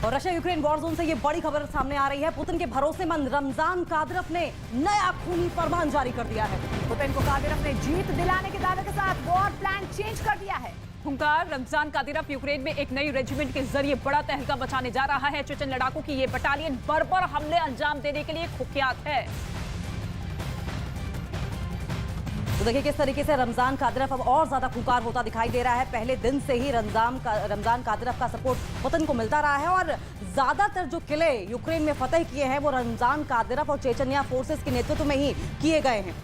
और Russia Ukraine war zone से ये बड़ी खबर सामने आ रही है। पुतिन के भरोसेमंद रमजान कादिरोव ने नया खूनी फरमान जारी कर दिया है। पुतिन को कादिरोव ने जीत दिलाने के दावे के साथ वॉर प्लान चेंज कर दिया है। हुंकार रमजान कादिरोव यूक्रेन में एक नई रेजिमेंट के जरिए बड़ा तहलका मचाने जा रहा है। चेचन लड़ाकों की ये बटालियन बर्बर हमले अंजाम देने के लिए कुख्यात है। तो देखिए किस तरीके से रमजान कादिरोव अब और ज्यादा खूंखार होता दिखाई दे रहा है। पहले दिन से ही रमजान कादिरोव का सपोर्ट पुतिन को मिलता रहा है और ज्यादातर जो किले यूक्रेन में फतह किए हैं वो रमजान कादिरोव और चेचनिया फोर्सेस के नेतृत्व में ही किए गए हैं।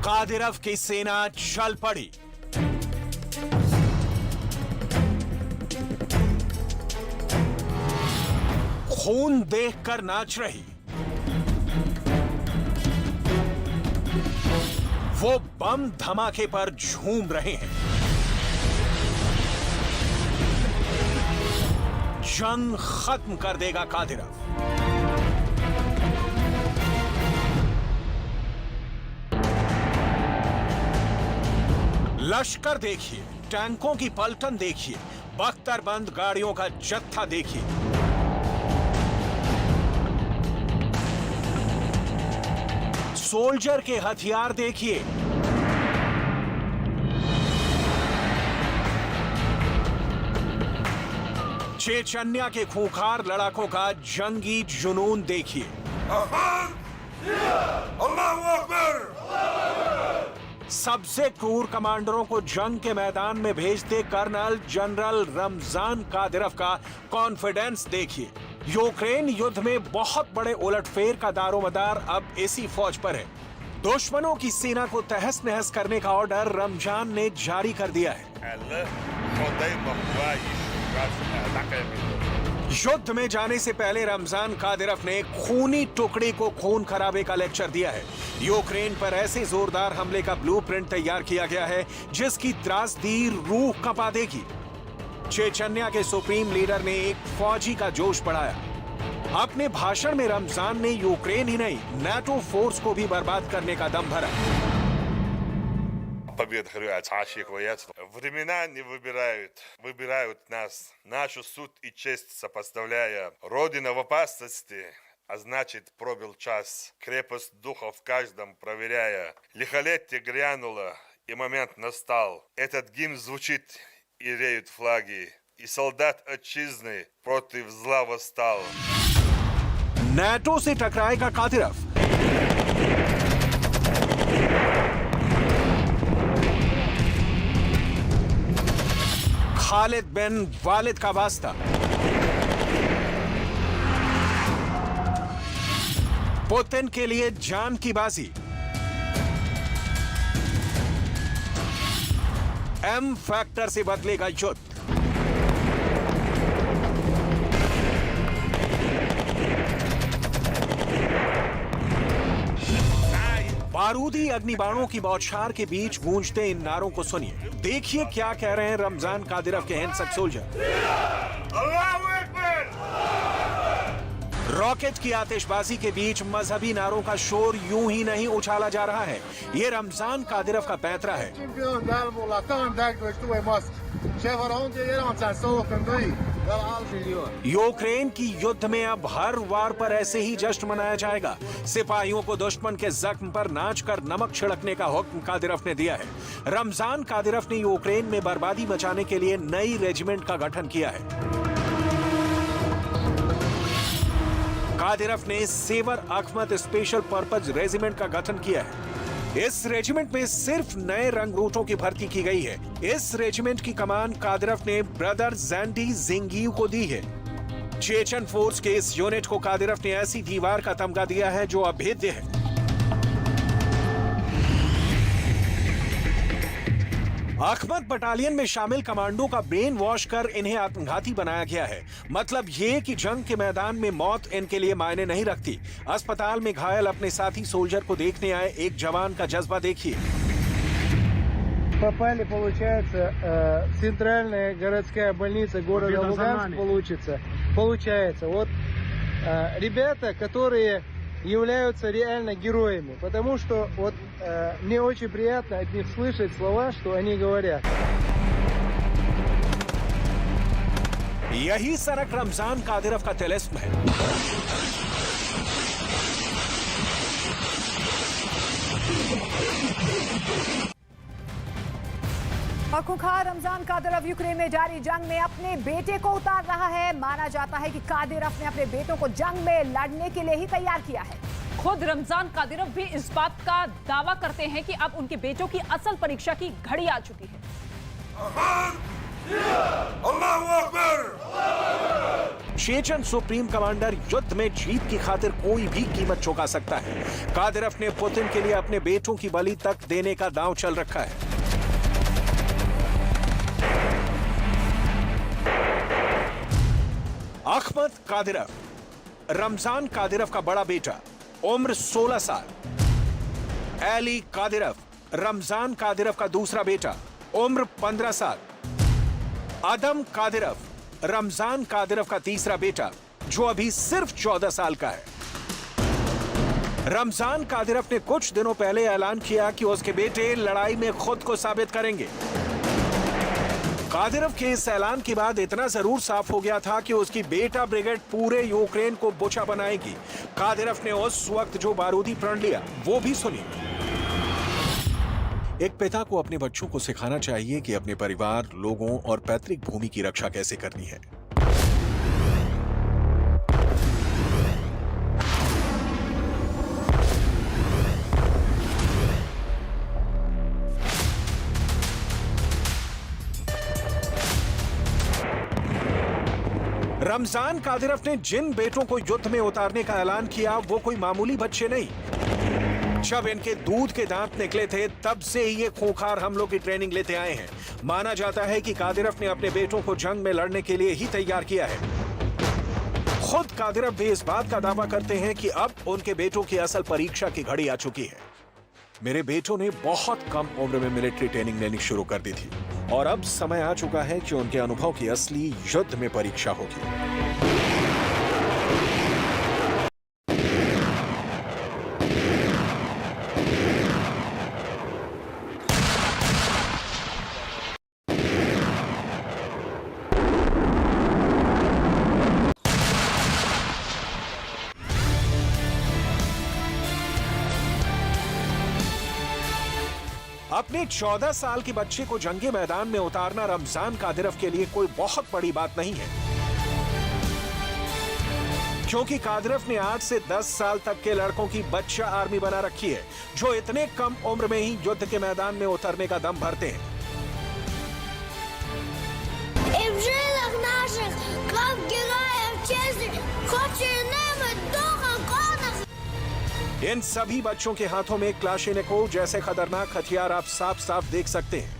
कादिरोव की सेना चल पड़ी। खून देखकर नाच रही। वो बम धमाके पर झूम रहे हैं। जंग खत्म कर देगा कादिरोव। लश्कर देखिए, टैंकों की पलटन देखिए, बख्तरबंद गाड़ियों का जत्था देखिए। सोल्जर के हथियार देखिए। चेचन्या के खूंखार लड़ाकों का जंगी जुनून देखिए। सबसे क्रूर कमांडरों को जंग के मैदान में भेजते कर्नल जनरल रमजान कादिरोव का कॉन्फिडेंस देखिए। यूक्रेन युद्ध में बहुत बड़े उलटफेर का दारोमदार अब इसी फौज पर है। दुश्मनों की सेना को तहस नहस करने का ऑर्डर रमजान ने जारी कर दिया है। युद्ध में जाने से पहले रमजान कादिरोव ने खूनी टुकड़ी को खून खराबे का लेक्चर दिया है। यूक्रेन पर ऐसे जोरदार हमले का ब्लूप्रिंट तैयार किया गया है जिसकी त्रासदी रूह कंपा देगी। चेचन्या के सुप्रीम लीडर ने एक फौजी का जोश बढ़ाया। अपने भाषण में रमजान ने यूक्रेन ही नहीं नाटो फोर्स को भी बर्बाद करने का दम भरा। Времена не выбирают нас. Нашу суд и честь сопоставляя. Родина в опасности, а значит пробил час. Крепость духа в каждом проверяя. Лихолетие грянуло, и момент настал. Этот гимн звучит, и реют флаги. И солдат отчизны против зла восстал. नाटो से टकराएगा कादिरोव। खालिद बिन वालिद का वास्ता। पुतिन के लिए जान की बाजी। एम फैक्टर से बदलेगा युद्ध। बारूदी अग्निबाणों की बौछार के बीच गूंजते इन नारों को सुनिए। देखिए क्या कह रहे हैं रमजान कादिरोव के हिंसक सोल्जर। रॉकेट की आतिशबाजी के बीच मजहबी नारों का शोर यूं ही नहीं उछाला जा रहा है। ये रमजान कादिरोव का पैतरा है। यूक्रेन की युद्ध में अब हर वार पर ऐसे ही जश्न मनाया जाएगा। सिपाहियों को दुश्मन के जख्म पर नाच कर नमक छिड़कने का हुक्म कादिरोव ने दिया है। रमजान कादिरोव ने यूक्रेन में बर्बादी मचाने के लिए नई रेजिमेंट का गठन किया है। कादिरोव ने Sever Akhmat special purpose regiment का गठन किया है। इस रेजिमेंट में सिर्फ नए रंगरूटों की भर्ती की गई है। इस रेजिमेंट की कमान कादिरोव ने ब्रदर जैंडी जिंगीव को दी है। चेचन फोर्स के इस यूनिट को कादिरोव ने ऐसी दीवार का तमगा दिया है जो अभेद्य है। अहमद बटालियन में शामिल कमांडो का ब्रेन वॉश कर इन्हें आत्मघाती बनाया गया है। मतलब ये कि जंग के मैदान में मौत इनके लिए मायने नहीं रखती। अस्पताल में घायल अपने साथी सोल्जर को देखने आए एक जवान का जज्बा देखिए। Попали, получается, центральная городская больница города Луганск, получается. Вот ребята, которые являются реально героями, потому что вот мне очень приятно от них слышать слова, что они говорят. यही सनक रमजान कादिरव का तिलिस्म है। और खुखार रमजान कादिरव यूक्रेन में जारी जंग में अपने बेटे को उतार रहा है। माना जाता है कि कादिरव ने अपने बेटों को जंग में लड़ने के लिए ही तैयार किया है। खुद रमजान कादिरव भी इस बात का दावा करते हैं कि अब उनके बेटों की असल परीक्षा की घड़ी आ चुकी है। चेचन सुप्रीम कमांडर युद्ध में जीत की खातिर कोई भी कीमत चुका सकता है। कादिरव ने पुतिन के लिए अपने बेटों की बलि तक देने का दांव चल रखा है। अहमद कादिरव, रमजान कादिरव का बड़ा बेटा, उम्र 16 साल। एली कादिरव, रमजान कादिरव का दूसरा बेटा, उम्र 15 साल। आदम कादिरव, रमजान कादिरव का तीसरा बेटा, जो अभी सिर्फ 14 साल का है। रमजान कादिरव ने कुछ दिनों पहले ऐलान किया कि उसके बेटे लड़ाई में खुद को साबित करेंगे। कादिरव के इस ऐलान के बाद इतना जरूर साफ हो गया था कि उसकी बेटा ब्रिगेड पूरे यूक्रेन को बोछा बनाएगी। कादिरव ने उस वक्त जो बारूदी प्रण लिया वो भी सुनी। एक पिता को अपने बच्चों को सिखाना चाहिए कि अपने परिवार, लोगों और पैतृक भूमि की रक्षा कैसे करनी है। रमजान कादिरव ने जिन बेटों को युद्ध में उतारने का ऐलान किया वो कोई मामूली बच्चे नहीं। जब इनके दूध के दांत निकले थे तब से ही ये खूंखार हमलों की ट्रेनिंग लेते आए हैं। माना जाता है कि कादिरव ने अपने बेटों को जंग में लड़ने के लिए ही तैयार किया है। खुद कादिरव भी इस बात का दावा करते हैं कि अब उनके बेटों की असल परीक्षा की घड़ी आ चुकी है। मेरे बेटों ने बहुत कम उम्र में मिलिट्री ट्रेनिंग लेनी शुरू कर दी थी और अब समय आ चुका है कि उनके अनुभव की असली युद्ध में परीक्षा होगी। अपने 14 साल के बच्चे को जंगी मैदान में उतारना रमजान कादिरव के लिए कोई बहुत बड़ी बात नहीं है, क्योंकि कादिरव ने 8 से 10 साल तक के लड़कों की बच्चा आर्मी बना रखी है, जो इतने कम उम्र में ही युद्ध के मैदान में उतरने का दम भरते हैं। इन सभी बच्चों के हाथों में क्लाशिनिकोव जैसे खतरनाक हथियार आप साफ साफ देख सकते हैं।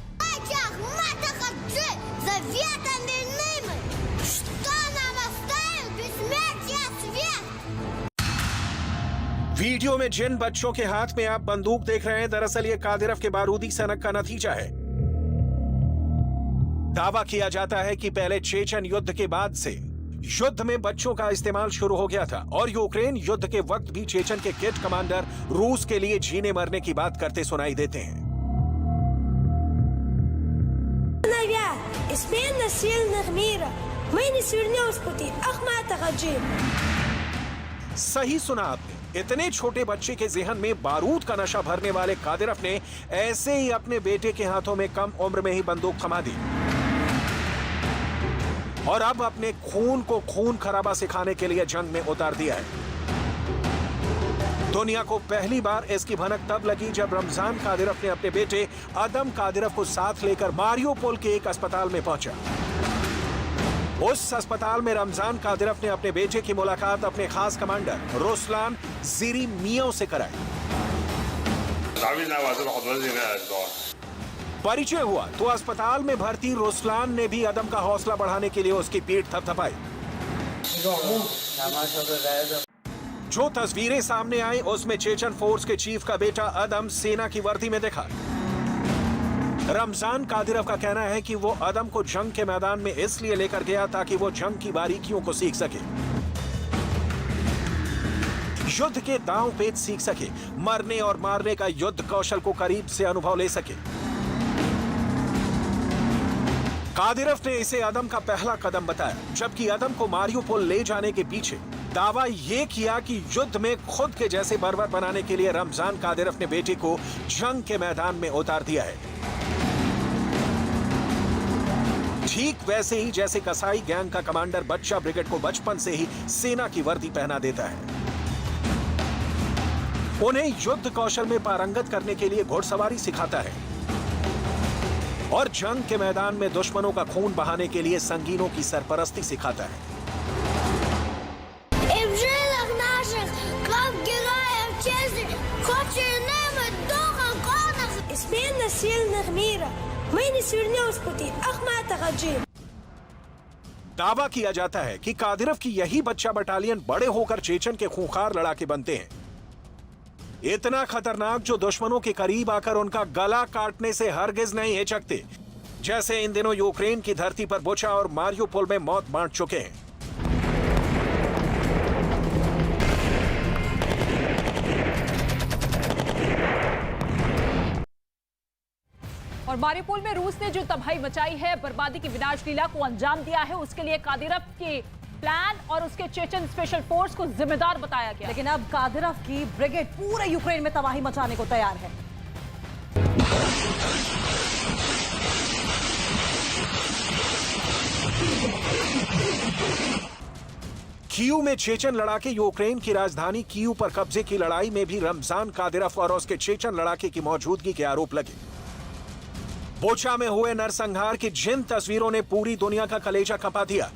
वीडियो में जिन बच्चों के हाथ में आप बंदूक देख रहे हैं, दरअसल ये कादिरव के बारूदी सनक का नतीजा है। दावा किया जाता है कि पहले चेचन युद्ध के बाद से युद्ध में बच्चों का इस्तेमाल शुरू हो गया था और यूक्रेन युद्ध के वक्त भी चेचन के किट कमांडर रूस के लिए जीने मरने की बात करते सुनाई देते हैं। सही सुना आपने, इतने छोटे बच्चे के ज़हन में बारूद का नशा भरने वाले कादिरव ने ऐसे ही अपने बेटे के हाथों में कम उम्र में ही बंदूक थमा दी और अब अपने खून को खून खराबा सिखाने के लिए जंग में उतार दिया है। दुनिया को पहली बार इसकी भनक तब लगी जब रमजान कादिरव ने अपने बेटे आदम कादिरव को साथ लेकर मारियोपोल के एक अस्पताल में पहुंचा। उस अस्पताल में रमजान कादिरव ने अपने बेटे की मुलाकात अपने खास कमांडर रुस्लान ज़िरीमियोव से कराई। परिचय हुआ तो अस्पताल में भर्ती रुस्लान ने भी अदम का हौसला बढ़ाने के लिए उसकी पीठ थपथपाई। जो तस्वीरें सामने आई उसमें चेचन फोर्स के चीफ का बेटा अदम सेना की वर्दी में दिखा। रमजान कादिरव का कहना है कि वो अदम को जंग के मैदान में इसलिए लेकर गया ताकि वो जंग की बारीकियों को सीख सके, युद्ध के दांव पेच सीख सके, मरने और मारने का युद्ध कौशल को करीब से अनुभव ले सके। कादिरव ने इसे अदम का पहला कदम बताया, जबकि अदम को मारियोपोल ले जाने के पीछे दावा यह किया कि युद्ध में खुद के जैसे बर्बर बनाने के लिए रमजान कादिरव ने बेटे को जंग के मैदान में उतार दिया है, ठीक वैसे ही जैसे कसाई गैंग का कमांडर बच्चा ब्रिगेड को बचपन से ही सेना की वर्दी पहना देता है। उन्हें युद्ध कौशल में पारंगत करने के लिए घुड़सवारी सिखाता है और जंग के मैदान में दुश्मनों का खून बहाने के लिए संगीनों की सरपरस्ती सिखाता है। दावा किया जाता है कि कादिरव की यही बच्चा बटालियन बड़े होकर चेचन के खूंखार लड़ाके बनते हैं, इतना खतरनाक जो दुश्मनों के करीब आकर उनका गला काटने से हरगिज नहीं हिचकते, जैसे इन दिनों यूक्रेन की धरती पर बुचा और मारियोपोल में मौत बांट चुके हैं। और मारियोपोल में रूस ने जो तबाही मचाई है, बर्बादी की विनाश लीला को अंजाम दिया है, उसके लिए कादिरव के प्लान और उसके चेचन स्पेशल फोर्स को जिम्मेदार बताया गया। लेकिन अब कादिरव की ब्रिगेड पूरे यूक्रेन में तबाही मचाने को तैयार है। कीव में चेचन लड़ाके यूक्रेन की राजधानी कीव पर कब्जे की लड़ाई में भी रमजान कादिरव और उसके चेचन लड़ाके की मौजूदगी के आरोप लगे। बुचा में हुए नरसंहार की जिन तस्वीरों ने पूरी दुनिया का कलेजा खपा दिया,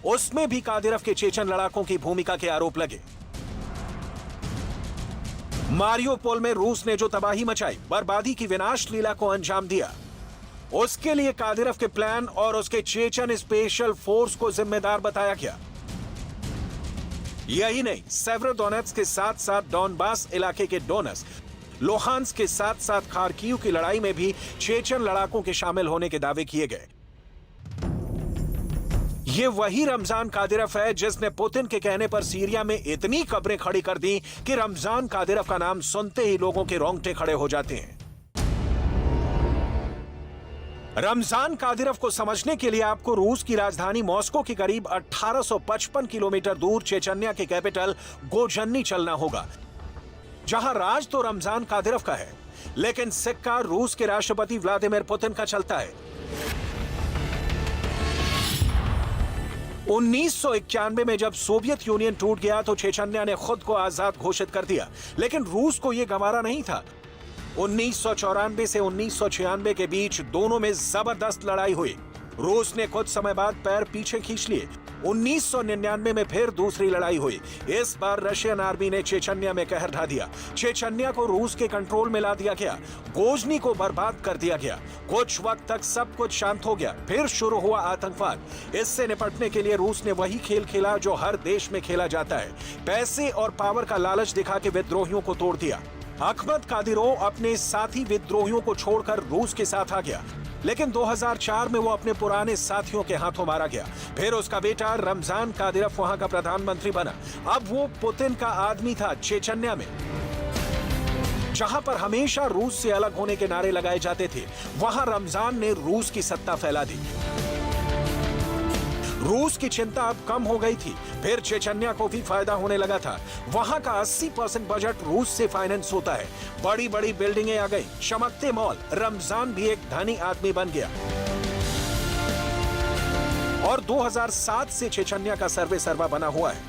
उसमें भी कादिरव के चेचन लड़ाकों की भूमिका के आरोप लगे। मारियोपोल में रूस ने जो तबाही मचाई, बर्बादी की विनाश लीला को अंजाम दिया, उसके लिए कादिरव के प्लान और उसके चेचन स्पेशल फोर्स को जिम्मेदार बताया गया। यही नहीं, सेवेरोडोनेत्स्क के साथ साथ डॉनबास इलाके के डोनेट्स्क, लुहांस्क के साथ साथ खार्किव की लड़ाई में भी चेचन लड़ाकों के शामिल होने के दावे किए गए। ये वही रमजान कादिरव है जिसने पुतिन के कहने पर सीरिया में इतनी कब्रें खड़ी कर दी कि रमजान कादिरव का नाम सुनते ही लोगों के रोंगटे खड़े हो जाते हैं। रमजान कादिरव को समझने के लिए आपको रूस की राजधानी मॉस्को के करीब 1855 किलोमीटर दूर चेचन्या के कैपिटल गोजन्नी चलना होगा, जहां राज तो रमजान कादिरव का है, लेकिन सिक्का रूस के राष्ट्रपति व्लादिमीर पुतिन का चलता है। 1991 में जब सोवियत यूनियन टूट गया तो चेचन्या ने खुद को आजाद घोषित कर दिया, लेकिन रूस को यह गंवारा नहीं था। 1994 से 1996 के बीच दोनों में जबरदस्त लड़ाई हुई। रूस ने कुछ समय बाद पैर पीछे खींच लिए। 1999 में फिर दूसरी लड़ाई हुई। इस बार रशियन आर्मी ने चेचन्या में कहर ढा दिया। चेचन्या को रूस के कंट्रोल में ला दिया गया। गोजनी को बर्बाद कर दिया गया। कुछ वक्त तक सब कुछ शांत हो गया, फिर शुरू हुआ आतंकवाद। इससे निपटने के लिए रूस ने वही खेल खेला जो हर देश में खेला जाता है, पैसे और पावर का लालच दिखा के विद्रोहियों को तोड़ दिया। अहमद कादिरोव अपने साथी विद्रोहियों को छोड़कर रूस के साथ आ गया, लेकिन 2004 में वो अपने पुराने साथियों के हाथों मारा गया। फिर उसका बेटा रमजान कादिरव वहां का प्रधानमंत्री बना। अब वो पुतिन का आदमी था। चेचन्या में जहां पर हमेशा रूस से अलग होने के नारे लगाए जाते थे, वहां रमजान ने रूस की सत्ता फैला दी। रूस की चिंता अब कम हो गई थी। फिर चेचन्या को भी फायदा होने लगा था। वहां का 80% बजट रूस से फाइनेंस होता है। बड़ी बड़ी बिल्डिंगें आ गई, चमकते मॉल। रमजान भी एक धनी आदमी बन गया। और 2007 से चेचन्या का सर्वे सर्वा बना हुआ है।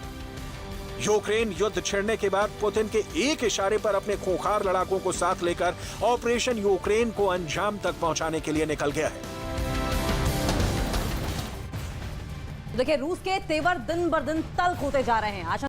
यूक्रेन युद्ध छिड़ने के बाद पुतिन के एक इशारे पर अपने खूंखार लड़ाकों को साथ लेकर ऑपरेशन यूक्रेन को अंजाम तक पहुंचाने के लिए निकल गया है। देखिए, रूस के तेवर दिन ब दिन तल्ख होते जा रहे हैं।